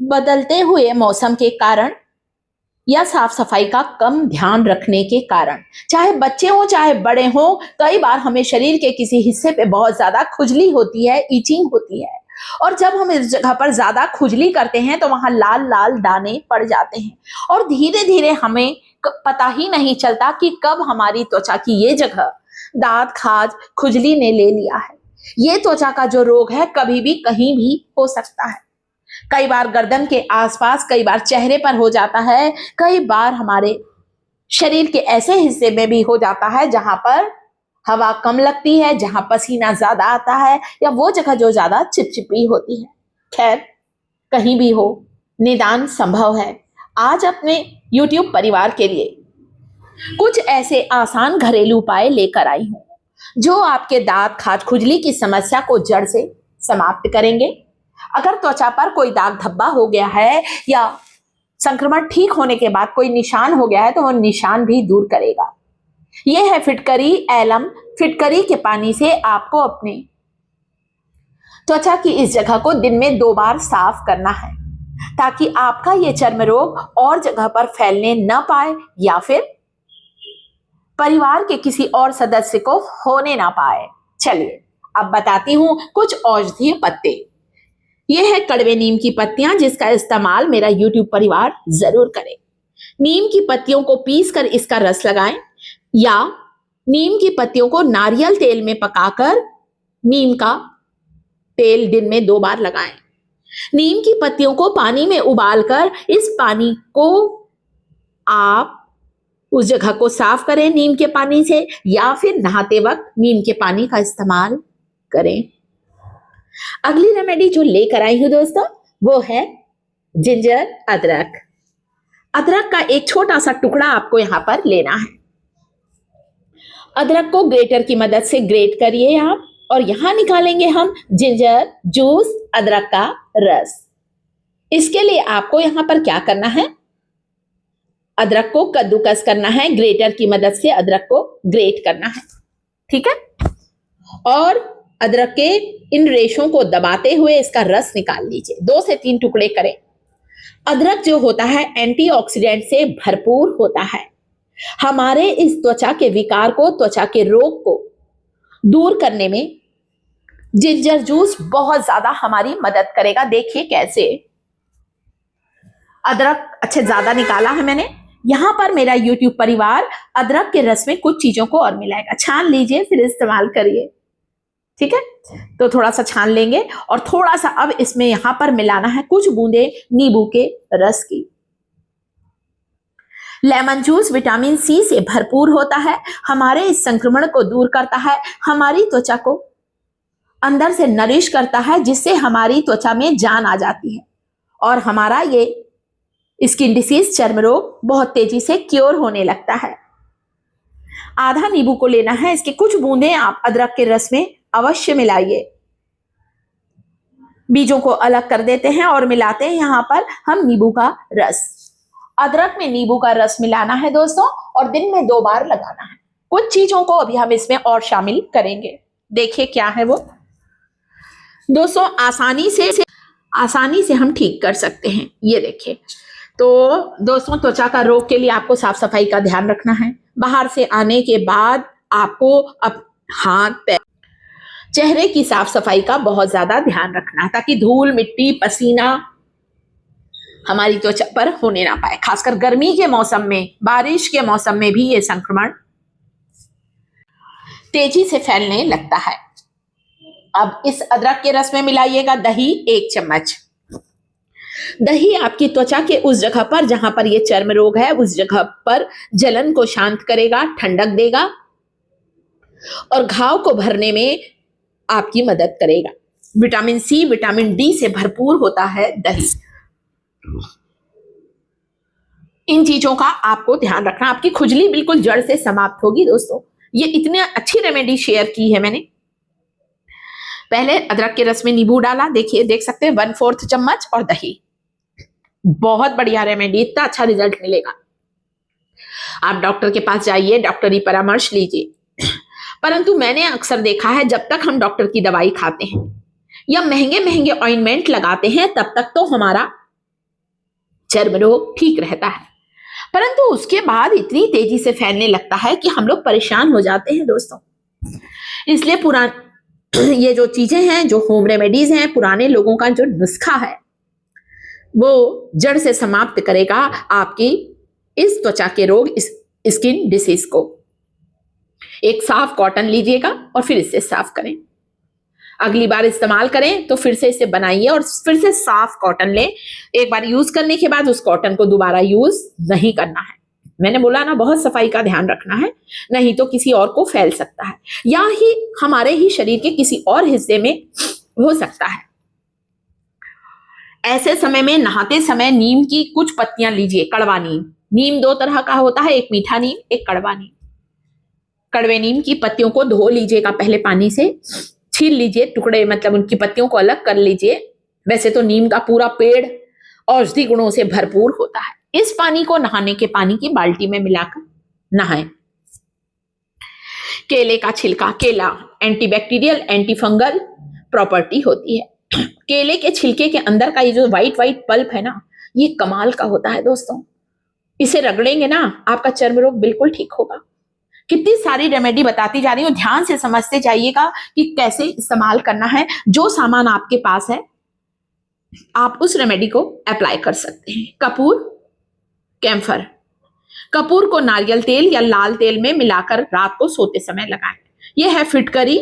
बदलते हुए मौसम के कारण या साफ सफाई का कम ध्यान रखने के कारण, चाहे बच्चे हों चाहे बड़े हों, कई बार हमें शरीर के किसी हिस्से पे बहुत ज्यादा खुजली होती है, ईचिंग होती है। और जब हम इस जगह पर ज्यादा खुजली करते हैं तो वहां लाल लाल दाने पड़ जाते हैं और धीरे धीरे हमें पता ही नहीं चलता कि कब हमारी त्वचा की ये जगह दाद खाज खुजली ने ले लिया है। ये त्वचा का जो रोग है कभी भी कहीं भी हो सकता है। कई बार गर्दन के आसपास, कई बार चेहरे पर हो जाता है, कई बार हमारे शरीर के ऐसे हिस्से में भी हो जाता है जहां पर हवा कम लगती है, जहां पसीना ज्यादा आता है, या वो जगह जो ज्यादा चिपचिपी होती है। खैर, कहीं भी हो, निदान संभव है। आज अपने YouTube परिवार के लिए कुछ ऐसे आसान घरेलू उपाय लेकर आई हूं जो आपके दांत खाज खुजली की समस्या को जड़ से समाप्त करेंगे। अगर त्वचा पर कोई दाग धब्बा हो गया है या संक्रमण ठीक होने के बाद कोई निशान हो गया है तो वो निशान भी दूर करेगा। यह है फिटकरी एलम। फिटकरी के पानी से आपको अपने त्वचा की इस जगह को दिन में 2 बार साफ करना है ताकि आपका यह चर्म रोग और जगह पर फैलने न पाए या फिर परिवार के किसी और सदस्य को होने ना पाए। चलिए अब बताती हूं कुछ औषधीय पत्ते। यह है कड़वे नीम की पत्तियां जिसका इस्तेमाल मेरा YouTube परिवार जरूर करें। नीम की पत्तियों को पीसकर इसका रस लगाएं या नीम की पत्तियों को नारियल तेल में पकाकर नीम का तेल दिन में 2 बार लगाएं। नीम की पत्तियों को पानी में उबालकर इस पानी को आप उस जगह को साफ करें नीम के पानी से, या फिर नहाते वक्त नीम के पानी का इस्तेमाल करें। अगली रेमेडी जो लेकर आई हूं दोस्तों वो है जिंजर अदरक। अदरक का एक छोटा सा टुकड़ा आपको यहां पर लेना है। अदरक को ग्रेटर की मदद से ग्रेट करिए आप, और यहां निकालेंगे हम जिंजर जूस, अदरक का रस। इसके लिए आपको यहां पर क्या करना है, अदरक को कद्दूकस करना है, ग्रेटर की मदद से अदरक को ग्रेट करना है, ठीक है। और अदरक के इन रेशों को दबाते हुए इसका रस निकाल लीजिए। 2 से 3 टुकड़े करें। अदरक जो होता है एंटीऑक्सीडेंट से भरपूर होता है। हमारे इस त्वचा के विकार को, त्वचा के रोग को दूर करने में जिंजर जूस बहुत ज्यादा हमारी मदद करेगा। देखिए कैसे। अदरक अच्छे ज्यादा निकाला है मैंने। यहां पर मेरा YouTube परिवार अदरक के रस में कुछ चीजों को और मिलाएगा। छान लीजिए फिर इस्तेमाल करिए, ठीक है। तो थोड़ा सा छान लेंगे और थोड़ा सा अब इसमें यहां पर मिलाना है कुछ बूंदे नींबू के रस की। लेमन जूस विटामिन सी से भरपूर होता है, हमारे इस संक्रमण को दूर करता है, हमारी त्वचा को अंदर से नरिश करता है, जिससे हमारी त्वचा में जान आ जाती है और हमारा ये स्किन डिसीज, चर्म रोग बहुत तेजी से क्योर होने लगता है। आधा नींबू को लेना है, इसके कुछ बूंदे आप अदरक के रस में अवश्य मिलाइए। बीजों को अलग कर देते हैं और मिलाते हैं यहां पर हम नींबू का रस। अदरक में नींबू का रस मिलाना है दोस्तों और दिन में 2 बार लगाना है। कुछ चीजों को अभी हम इसमें और शामिल करेंगे। देखिए क्या है वो दोस्तों, आसानी से हम ठीक कर सकते हैं। ये देखिए। तो दोस्तों, त्वचा का रोग के लिए आपको साफ सफाई का ध्यान रखना है। बाहर से आने के बाद आपको अब हाथ पैर, चेहरे की साफ सफाई का बहुत ज्यादा ध्यान रखना है ताकि धूल मिट्टी पसीना हमारी त्वचा पर होने ना पाए। खासकर गर्मी के मौसम में, बारिश के मौसम में भी ये संक्रमण तेजी से फैलने लगता है। अब इस अदरक के रस में मिलाइएगा दही 1 चम्मच। दही आपकी त्वचा के उस जगह पर जहां पर ये चर्म रोग है उस जगह पर जलन को शांत करेगा, ठंडक देगा और घाव को भरने में आपकी मदद करेगा। विटामिन सी, विटामिन डी से भरपूर होता है दही। इन चीजों का आपको ध्यान रखना, आपकी खुजली बिल्कुल जड़ से समाप्त होगी। दोस्तों, ये इतनी अच्छी रेमेडी शेयर की है मैंने। पहले अदरक के रस में नींबू डाला, देखिए देख सकते हैं 1/4 चम्मच, और दही। बहुत बढ़िया रेमेडी, इतना अच्छा रिजल्ट मिलेगा। आप डॉक्टर के पास जाइए, डॉक्टरी परामर्श लीजिए। परंतु मैंने अक्सर देखा है जब तक हम डॉक्टर की दवाई खाते हैं या महंगे महंगे ऑइंटमेंट लगाते हैं तब तक तो हमारा चर्म रोग ठीक रहता है। परंतु उसके बाद इतनी तेजी से फैलने लगता है कि हम लोग परेशान हो जाते हैं दोस्तों। इसलिए ये जो चीजें हैं, जो होम रेमेडीज हैं, पुराने लोगों का जो नुस्खा है, वो जड़ से समाप्त करेगा आपकी इस त्वचा के रोग, इस स्किन डिसीज को। एक साफ कॉटन लीजिएगा और फिर इससे साफ करें। अगली बार इस्तेमाल करें तो फिर से इसे बनाइए और फिर से साफ कॉटन लें। एक बार यूज करने के बाद उस कॉटन को दोबारा यूज नहीं करना है। मैंने बोला ना, बहुत सफाई का ध्यान रखना है, नहीं तो किसी और को फैल सकता है या ही हमारे ही शरीर के किसी और हिस्से में हो सकता है। ऐसे समय में नहाते समय नीम की कुछ पत्तियां लीजिए, कड़वा नीम। नीम दो तरह का होता है, एक मीठा नीम, एक कड़वा नीम। कड़वे नीम की पत्तियों को धो लीजिएगा पहले पानी से, छील लीजिए टुकड़े, मतलब उनकी पत्तियों को अलग कर लीजिए। वैसे तो नीम का पूरा पेड़ औषधि गुणों से भरपूर होता है। इस पानी को नहाने के पानी की बाल्टी में मिलाकर नहाएं। केले का छिलका, केला एंटीबैक्टीरियल, एंटीफंगल प्रॉपर्टी होती है। केले के छिलके के अंदर का ये जो व्हाइट व्हाइट पल्प है ना, ये कमाल का होता है दोस्तों। इसे रगड़ेंगे ना, आपका चर्म रोग बिल्कुल ठीक होगा। कितनी सारी रेमेडी बताती जा रही हूँ, ध्यान से समझते जाइएगा कि कैसे इस्तेमाल करना है। जो सामान आपके पास है आप उस रेमेडी को अप्लाई कर सकते हैं। कपूर, कैम्फर। कपूर को नारियल तेल या लाल तेल में मिलाकर रात को सोते समय लगाएं। यह है फिटकरी।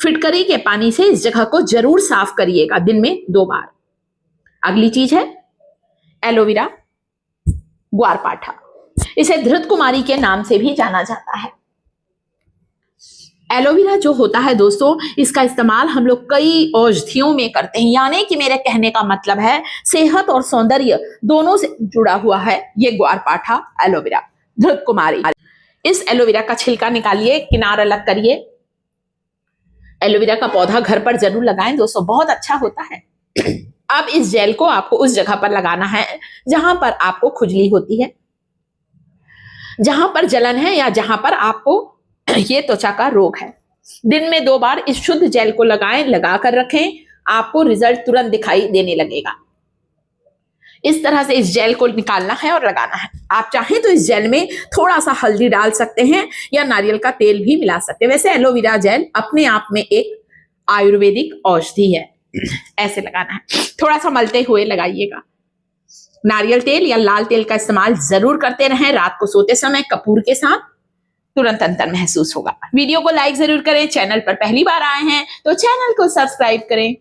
फिटकरी के पानी से इस जगह को जरूर साफ करिएगा, दिन में 2 बार। अगली चीज है एलोवेरा, ग्वारपाठा। इसे धृत कुमारी के नाम से भी जाना जाता है। एलोवेरा जो होता है दोस्तों, इसका इस्तेमाल हम लोग कई औषधियों में करते हैं। यानी कि मेरे कहने का मतलब है सेहत और सौंदर्य दोनों से जुड़ा हुआ है ये ग्वारपाठा एलोवेरा, धृत कुमारी। इस एलोवेरा का छिलका निकालिए, किनार अलग करिए। एलोवेरा का पौधा घर पर जरूर लगाएं दोस्तों, बहुत अच्छा होता है। अब इस जेल को आपको उस जगह पर लगाना है जहां पर आपको खुजली होती है, जहां पर जलन है, या जहां पर आपको ये त्वचा का रोग है। दिन में 2 बार इस शुद्ध जेल को लगाएं, लगाकर रखें। आपको रिजल्ट तुरंत दिखाई देने लगेगा। इस तरह से इस जेल को निकालना है और लगाना है। आप चाहें तो इस जेल में थोड़ा सा हल्दी डाल सकते हैं या नारियल का तेल भी मिला सकते हैं। वैसे एलोवेरा जेल अपने आप में एक आयुर्वेदिक औषधि है। ऐसे लगाना है, थोड़ा सा मलते हुए लगाइएगा। नारियल तेल या लाल तेल का इस्तेमाल जरूर करते रहें रात को सोते समय कपूर के साथ, तुरंत अंतर महसूस होगा। वीडियो को लाइक जरूर करें। चैनल पर पहली बार आए हैं तो चैनल को सब्सक्राइब करें।